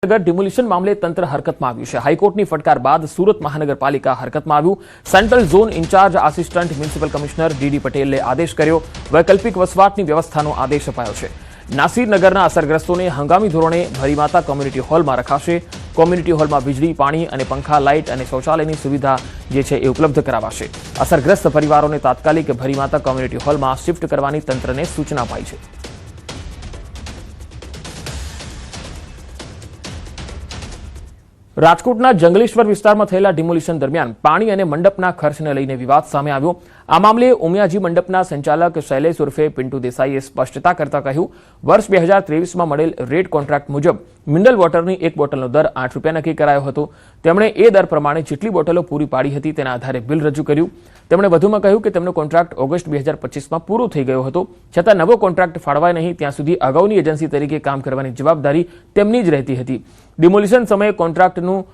નગર demolition મામલે તંત્ર હરકતમાં આવ્યું છે। હાઈકોર્ટની ફટકાર બાદ સુરત મહાનગરપાલિકા હરકતમાં આવ્યું। Central zone in-charge assistant municipal commissioner DD પટેલે આદેશ કર્યો। વૈકલ્પિક વસવાટની વ્યવસ્થાનો આદેશ અપાયો છે। નાસિરનગરના અસરગ્રસ્તોને હંગામી ધોરણે ભરીમાતા કોમ્યુનિટી હોલમાં રખાશે। કોમ્યુનિટી હોલમાં વીજળી, પાણી અને પંખા, લાઇટ અને શૌચાલયની સુવિધા જે છે એ ઉપલબ્ધ કરાવાશે। અસરગ્રસ્ત પરિવારોને તાત્કાલિક ભરીમાતા કોમ્યુનિટી હોલમાં શિફ્ટ કરવાની તંત્રને સૂચના અપાઈ છે। રાજકોટના જંગલેશ્વર વિસ્તારમાં થયેલા ડિમોલિશન દરમિયાન પાણી અને મંડપના ખર્ચને લઈને વિવાદ સામે આવ્યો। આ મામલે ઉમિયાજી મંડપના સંચાલક શૈલેષ ઉર્ફે પિન્ટુ દેસાઈએ સ્પષ્ટતા કરતા કહ્યું, વર્ષ 2023માં મળેલ રેટ કોન્ટ્રાક્ટ મુજબ મિનરલ વોટરની એક બોટલનો દર 8 રૂપિયા નક્કી કરાયો હતો। તેમણે એ દર પ્રમાણે જેટલી બોટલો પૂરી પાડી હતી તેના આધારે બિલ રજૂ કર્યું। તેમણે વધુમાં કહ્યું કે તેમનો કોન્ટ્રાક્ટ ઓગસ્ટ 2025માં પૂરો થઈ ગયો હતો, છતાં નવો કોન્ટ્રાક્ટ ફાળવાય નહીં ત્યાં સુધી અગાઉની એજન્સી તરીકે કામ કરવાની જવાબદારી તેમની જ રહેતી હતી। ડિમોલિશન સમયે કોન્ટ્રાક્ટનું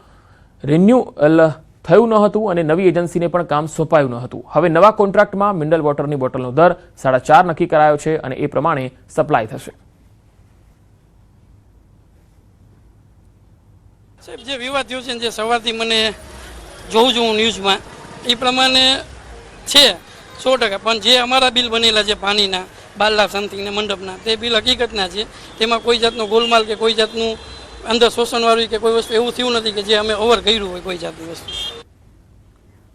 રિન્યુઅલ થયું ન હતું અને નવી એજન્સીને પણ કામ સોંપાયું ન હતું। હવે નવા કોન્ટ્રાક્ટમાં મિનરલ વોટરની બોટલનો દર 4.5 નક્કી કરાયો છે અને એ પ્રમાણે સપ્લાય થશે। સાહેબ, જે વિવાદ થયો છે જે સવારથી મને જોઉં છું ન્યૂઝમાં એ પ્રમાણે છે 100%, પણ જે અમારા બિલ બનેલા છે પાણીના 12 લાખ સમથિંગના મંડપના તે બિલ હકીકતના છે। તેમાં કોઈ જાતનો ગોલમાલ કે કોઈ જાતનું અંદર શોષણવાળું કે કોઈ વસ્તુ એવું થયું નથી કે જે અમે ઓવર કર્યું હોય કોઈ જાતની વસ્તુ।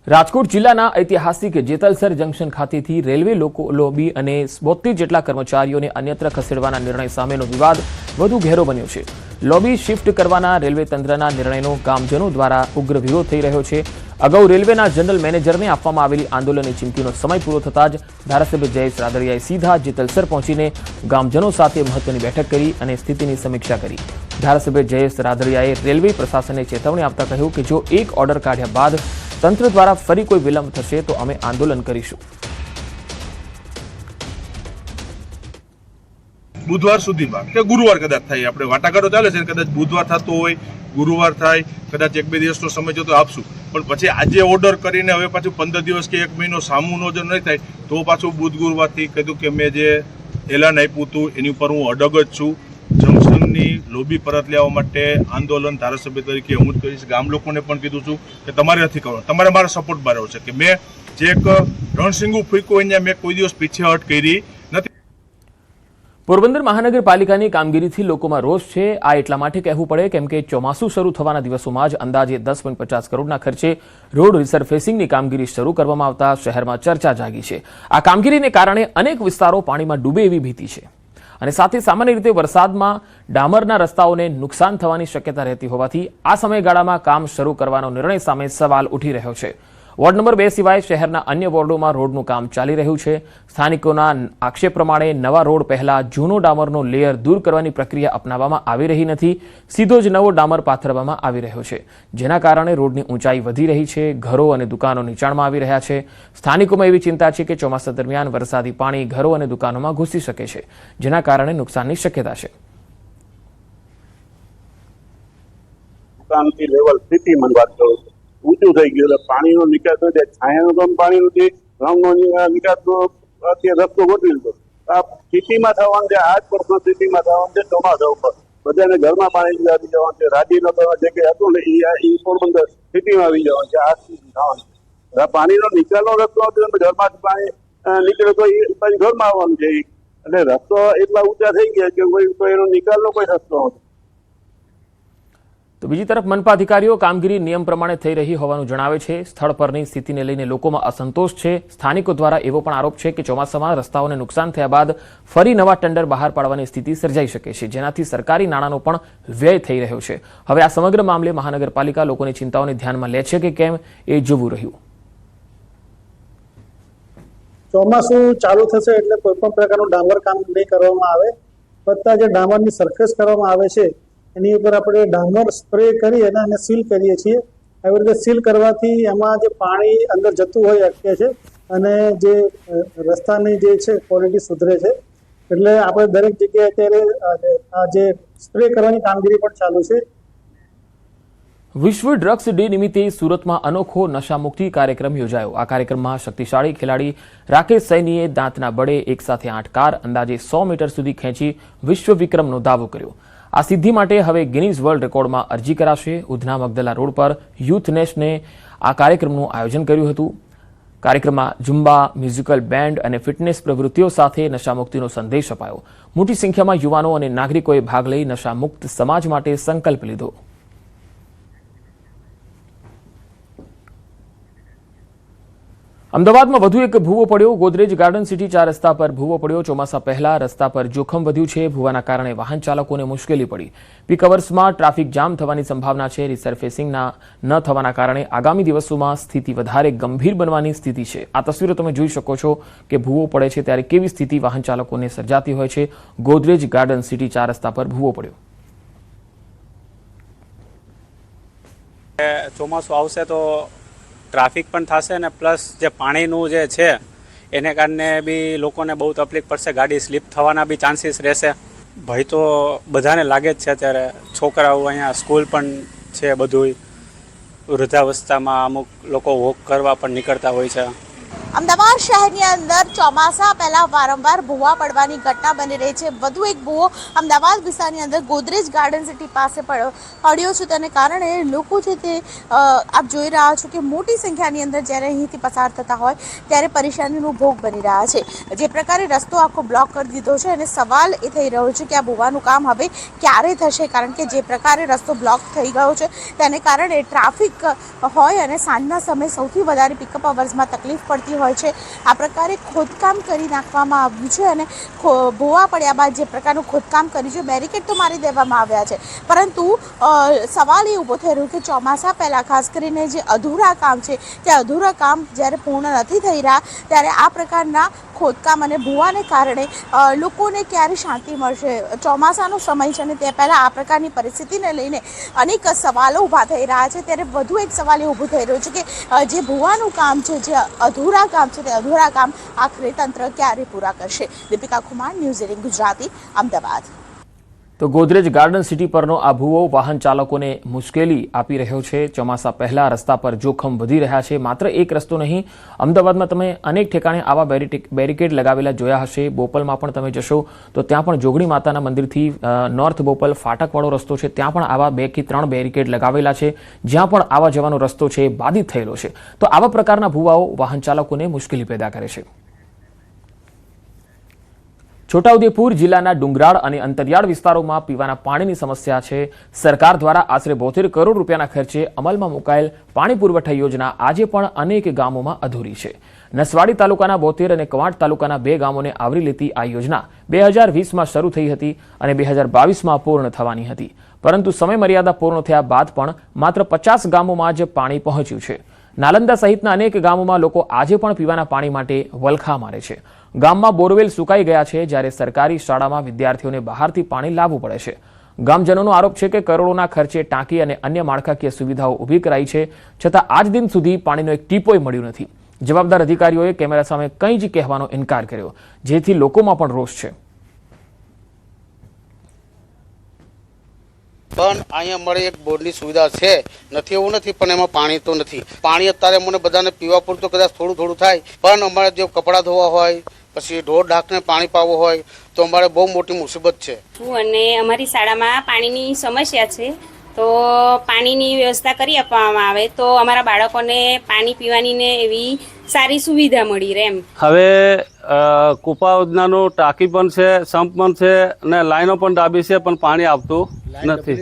રાજકોટ જિલ્લાના ઐતિહાસિક જેતલસર જંકશન ખાતેથી રેલવે લોબી અને 72 જેટલા કર્મચારીઓને અન્યત્ર ખસેડવાના નિર્ણય સામેનો વિવાદ વધુ ઘેરો બન્યો છે। લોબી શિફ્ટ કરવાના રેલવે તંત્રના નિર્ણયનો ગામજનો દ્વારા ઉગ્ર વિરોધ થઈ રહ્યો છે। અગાઉ રેલવેના જનરલ મેનેજરને આપવામાં આવેલી આંદોલનની ચીમકીનો સમય પૂરો થતાં જ ધારાસભ્ય જયેશ રાદડિયાએ સીધા જેતલસર પહોંચીને ગામજનો સાથે મહત્વની બેઠક કરી અને સ્થિતિની સમીક્ષા કરી। ધારાસભ્ય જયેશ રાદડિયાએ રેલવે પ્રશાસનને ચેતવણી આપતા કહ્યું કે જો એક ઓર્ડર કાઢ્યા બાદ તંત્ર દ્વારા ફરી કોઈ વિલંબ થશે તો અમે આંદોલન કરીશું। બુધવાર સુધીમાં કે ગુરુવાર કદાચ થાય, આપણે વાટાઘાટો ચાલે છે, કદાચ બુધવાર થતો હોય, ગુરુવાર થાય, કદાચ 1-2 દિવસનો સમય જો તો આપશું, પણ પછી આજે ઓર્ડર કરીને હવે પાછું 15 દિવસ કે 1 મહિનો સામુનો જો નહીં થાય તો પાછું બુધ ગુરુવારથી કીધું કે મેં જે એલાન આપ્યું હતું એની ઉપર હું અડગ જ છું। જંકશનની લોબી પરત લેવા માટે આંદોલન ધારાસભ્ય તરીકે હું જ કરીશ। ગામ લોકોને પણ કીધું છું કે તમારે નથી કરવાનું, તમારે મારા સપોર્ટમાં રહેવું છે કે મેં જે એક રણસિંગું ફૂંક્યું અહીંયા મેં કોઈ દિવસ પીછેહટ કરી નથી। પોરબંદર મહાનગરપાલિકાની કામગીરીથી લોકોમાં રોષ છે। આ એટલા માટે કહેવું પડે કેમ કે ચોમાસું શરૂ થવાના દિવસોમાં જ અંદાજે 10.50 કરોડના ખર્ચે રોડ રિસરફેસિંગની કામગીરી શરૂ કરવામાં આવતા શહેરમાં ચર્ચા જાગી છે। આ કામગીરીને કારણે અનેક વિસ્તારો પાણીમાં ડૂબે એવી ભીતિ છે અને સાથે સામાન્ય રીતે વરસાદમાં ડામરના રસ્તાઓને નુકસાન થવાની શક્યતા રહેતી હોવાથી આ સમયગાળામાં કામ શરૂ કરવાનો નિર્ણય સામે સવાલ ઉઠી રહ્યો છે। વોર્ડ નંબર 2 સિવાય શહેરના અન્ય વોર્ડોમાં રોડનું કામ ચાલી રહ્યું છે। સ્થાનિકોના આક્ષેપ પ્રમાણે નવા રોડ પહેલા જૂનો ડામરનો લેયર દૂર કરવાની પ્રક્રિયા અપનાવવામાં આવી રહી નથી, સીધો જ નવો ડામર પાથરવામાં આવી રહ્યો છે, જેના કારણે રોડની ઊંચાઈ વધી રહી છે। ઘરો અને દુકાનો નીચાણમાં આવી રહ્યા છે। સ્થાનિકોમાં એવી ચિંતા છે કે ચોમાસા દરમિયાન વરસાદી પાણી ઘરો અને દુકાનોમાં ઘૂસી શકે છે, જેના કારણે નુકસાનની શક્યતા છે। દુકાનથી લેવલ સ્થિતિમાં વાત કરું છું ઊંચું થઈ ગયું એટલે પાણીનો નિકાસ હોય છે। છાયાનો ગમ પાણીનું જે રંગનો નિકાસનો અત્યારે રસ્તો ગોઠવી લીધો। આ સિટીમાં થવાનું છે, આ જ પ્રશ્ન સિટીમાં થવાનું છે। ચોમાસા ઉપર બધાને ઘરમાં પાણી આવી જવાનું છે। રાજીનગર જે કંઈ હતું ને એ પોરબંદર સિટીમાં આવી જવાનું છે। આ સ્થિતિ થવાનું છે। પાણીનો નિકાલનો રસ્તો હતો, ઘરમાંથી પાણી નીકળે તો એ પછી ઘરમાં આવવાનું છે। એટલે રસ્તો એટલા ઊંચા થઈ ગયા કે કોઈ એનો નિકાલનો કોઈ રસ્તો નથી। તો બીજી તરફ મનપા અધિકારીઓ કામગીરી નિયમ પ્રમાણે થઈ રહી હોવાનું જણાવે છે। સ્થળ પરની સ્થિતિને લઈને લોકોમાં અસંતોષ છે। સ્થાનિકો દ્વારા એવો પણ આરોપ છે કે ચોમાસામાં રસ્તાઓને નુકસાન થયા બાદ ફરી નવા ટેન્ડર બહાર પાડવાની સ્થિતિ સર્જાઈ શકે છે, જેનાથી સરકારી નાણાંનો પણ વ્યય થઈ રહ્યો છે। હવે આ સમગ્ર મામલે મહાનગરપાલિકા લોકોની ચિંતાઓને ધ્યાનમાં લે છે કે કેમ એ જોવું રહ્યું। ચોમાસું ચાલુ થશે એટલે કોઈ પણ પ્રકારનું ડામર કામ નહીં કરવામાં આવે, છતાં જે ડામરની સરફેસ કરવામાં આવે છે એની ઉપર આપણે ડામર સ્પ્રે કરી અને સીલ કરીએ છીએ। આવી રીતે સીલ કરવાથી એમાં જે પાણી અંદર જતું હોય અટકે છે અને જે રસ્તાની જે છે ક્વોલિટી સુધરે છે। એટલે આપણે દરેક જગ્યાએ અત્યારે આ જે સ્પ્રે કરવાની કામગીરી પણ ચાલુ છે। વિશ્વ ડ્રગ્સ ડે નિમિત્તે સુરતમાં અનોખો નશામુક્તિ કાર્યક્રમ યોજાયો। આ કાર્યક્રમમાં શક્તિશાળી ખેલાડી રાકેશ સૈનીએ દાંતના બળે એક સાથે 8 કાર અંદાજે 100 મીટર સુધી ખેંચી વિશ્વ વિક્રમનો દાવો કર્યો। આ સિદ્ધિ માટે હવે ગિનીઝ વર્લ્ડ રેકોર્ડમાં અરજી કરાશે. ઉધના મગદલા રોડ પર યુથ નેશને આ કાર્યક્રમનું આયોજન કર્યું હતું. કાર્યક્રમમાં ઝુંબા, મ્યુઝિકલ બેન્ડ અને ફિટનેસ પ્રવૃત્તિઓ સાથે નશામુક્તિનો સંદેશ અપાયો. મોટી સંખ્યામાં યુવાનો અને નાગરિકોએ ભાગ લઈ નશામુક્ત સમાજ માટે સંકલ્પ લીધો. અમદાવાદમાં વધુ એક ભૂવો પડ્યો. ગોદરેજ ગાર્ડન સિટી 4 રસ્તા પર ભૂવો પડ્યો. ચોમાસા પહેલા રસ્તા પર જોખમ વધ્યું છે. ભૂવાના કારણે વાહન ચાલકોને મુશ્કેલી પડી. પીક અવર્સમાં ટ્રાફિક જામ થવાની સંભાવના છે. રિસરફેસિંગના ન થવાના કારણે આગામી દિવસોમાં સ્થિતિ વધારે ગંભીર બનવાની સ્થિતિ છે. આ તસવીરો તમે જોઈ શકો છો કે ભૂવો પડે છે ત્યારે કેવી સ્થિતિ વાહન ચાલકોને સર્જાતી હોય છે. ગોદરેજ ગાર્ડન સિટી 4 રસ્તા પર ભૂવો પડ્યો. ચોમાસું આવશે તો ટ્રાફિક પણ થશે ને પ્લસ જે પાણીનું જે છે એને કારણે બી લોકોને બહુ તકલીફ પડશે. ગાડી સ્લીપ થવાના બી ચાન્સીસ રહેશે. ભય તો બધાને લાગે જ છે. અત્યારે છોકરાઓ અહીંયા સ્કૂલ પણ છે, બધુંય વૃદ્ધાવસ્થામાં અમુક લોકો વોક કરવા પણ નીકળતા હોય છે. અમદાવાદ શહેરની અંદર ચોમાસા પહેલા વારંવાર ભૂવા પડવાની ઘટના બની રહી છે. વધુ એક ભૂવો અમદાવાદ વિસ્તારની અંદર ગોદરેજ ગાર્ડન સિટી પાસે પડ્યો છે. તેને કારણે લોકો છે તે આપ જોઈ રહ્યા છો કે મોટી સંખ્યાની અંદર જ્યારે અહીંથી પસાર થતા હોય ત્યારે પરેશાનીનો ભોગ બની રહ્યા છે. જે પ્રકારે રસ્તો આખો બ્લોક કરી દીધો છે અને સવાલ એ થઈ રહ્યો છે કે આ ભૂવાનું કામ હવે ક્યારે થશે, કારણ કે જે પ્રકારે રસ્તો બ્લોક થઈ ગયો છે તેને કારણે ટ્રાફિક હોય અને સાંજના સમયે સૌથી વધારે પિકઅપ અવર્સમાં તકલીફ પડતી હોય છે. આ પ્રકારે ખોદકામ કરી નાખવામાં આવ્યું છે અને ભૂવા પડ્યા બાદ જે પ્રકારનું ખોદકામ કર્યું છે, બેરિકેડ તો મારી દેવામાં આવ્યા છે, પરંતુ સવાલ એ ઊભો થઈ રહ્યો કે ચોમાસા પહેલાં ખાસ કરીને જે અધૂરા કામ છે તે અધૂરા કામ જ્યારે પૂર્ણ નથી થઈ રહ્યા ત્યારે આ પ્રકારના ખોદકામ અને ભૂવાને કારણે લોકોને ક્યારે શાંતિ મળશે. ચોમાસાનો સમય છે અને તે પહેલાં આ પ્રકારની પરિસ્થિતિને લઈને અનેક સવાલો ઊભા થઈ રહ્યા છે. ત્યારે વધુ એક સવાલ એ ઊભો થઈ રહ્યો છે કે જે ભૂવાનું કામ છે, જે અધૂરા કામ છે, તે અધૂરા કામ આખરે તંત્ર ક્યારે પૂરા કરશે. દીપિકા કુમાર, ન્યૂઝ 18 ગુજરાતી, અમદાવાદ. તો ગોદરેજ ગાર્ડન સિટી પરનો આ ભૂવો વાહન ચાલકોને મુશ્કેલી આપી રહ્યો છે. ચોમાસા પહેલા રસ્તા પર જોખમ વધી રહ્યા છે. માત્ર એક રસ્તો નહીં, અમદાવાદમાં તમે અનેક ઠેકાણે આવા બેરિકેડ લગાવેલા જોયા હશે. બોપલમાં પણ તમે જશો તો ત્યાં પણ જોગણી માતાના મંદિરથી નોર્થ બોપલ ફાટકવાળો રસ્તો છે, ત્યાં પણ આવા 2 કે 3 બેરિકેડ લગાવેલા છે. જ્યાં પણ આવા જવાનો રસ્તો છે બાધિત થયેલો છે. તો આવા પ્રકારના ભૂવાઓ વાહન ચાલકોને મુશ્કેલી પેદા કરે છે. છોટાઉદેપુર જિલ્લાના ડુંગરાળ અને અંતરિયાળ વિસ્તારોમાં પીવાના પાણીની સમસ્યા છે. સરકાર દ્વારા આશરે 72 કરોડ રૂપિયાના ખર્ચે અમલમાં મુકાયેલ પાણી પુરવઠા યોજના આજે પણ અનેક ગામોમાં અધૂરી છે. નસવાડી તાલુકાના 72 અને કવાંટ તાલુકાના 2 ગામોને આવરી લેતી આ યોજના 2020માં શરૂ થઈ હતી અને 2022માં પૂર્ણ થવાની હતી, પરંતુ સમય મર્યાદા પૂર્ણ થયા બાદ પણ માત્ર 50 ગામોમાં જ પાણી પહોંચ્યું છે. નાલંદા સહિતના અનેક ગામોમાં લોકો આજે પણ પીવાના પાણી માટે વલખા મારે છે. ગામમાં બોરવેલ સુકાઈ ગયા છે, જ્યારે સરકારી શાળામાં વિદ્યાર્થીઓને બહારથી પાણી લાવવું પડે છે. ગામજનોનો આરોપ છે કે કરોડોના ખર્ચે ટાંકી અને અન્ય માળખાકીય સુવિધાઓ ઊભી કરાઈ છે, છતાં આજ દિન સુધી પાણીનો એક ટીપોય મળ્યું નથી. જવાબદાર અધિકારીઓએ કેમેરા સામે કંઈ જ કહેવાનો ઇનકાર કર્યો, જેથી લોકોમાં પણ રોષ છે. પણ અહીંયા અમારે એક બોરની સુવિધા છે, નથી એવું નથી, પણ એમાં પાણી તો નથી. પાણી અત્યારે મને બધાને પીવા પૂરતું કદાચ થોડું થોડું થાય, પણ અમારે જે કપડાં ધોવા હોય, પછી ઢોર ઢાકને પાણી પાવું હોય તો અમારે બહુ મોટી મુસીબત છે. અને અમારી શાળામાં પાણીની સમસ્યા છે, તો પાણીની વ્યવસ્થા કરી આપવામાં આવે તો અમારા બાળકોને પાણી પીવાની ને એવી સારી સુવિધા મળી રહે એમ. હવે કુપા યોજનાનું ટાંકી પણ છે, સંપ પણ છે અને લાઈનો પણ ડાબી છે, પણ પાણી આવતું નથી.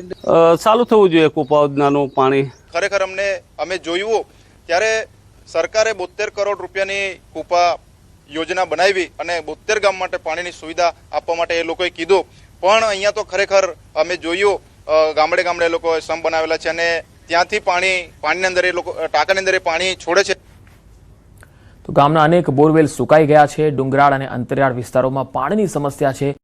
ચાલુ થવું જોઈએ કુપા યોજનાનું પાણી. ખરેખર અમે જોયું ત્યારે સરકારે 72 કરોડ રૂપિયાની કુપા યોજના બનાવી અને 72 ગામ માટે પાણીની સુવિધા આપવા માટે એ લોકોએ કીધું, પણ અહીંયા તો ખરેખર અમે જોયું ગામડે ગામડે એ લોકોએ સંપ બનાવેલા છે અને ત્યાંથી પાણીની અંદર એ લોકો ટાંકાની અંદર એ પાણી છોડે છે. તો ગામના અનેક બોરવેલ સુકાઈ ગયા છે. ડુંગરાળ અને અંતરિયાળ વિસ્તારોમાં પાણીની સમસ્યા છે.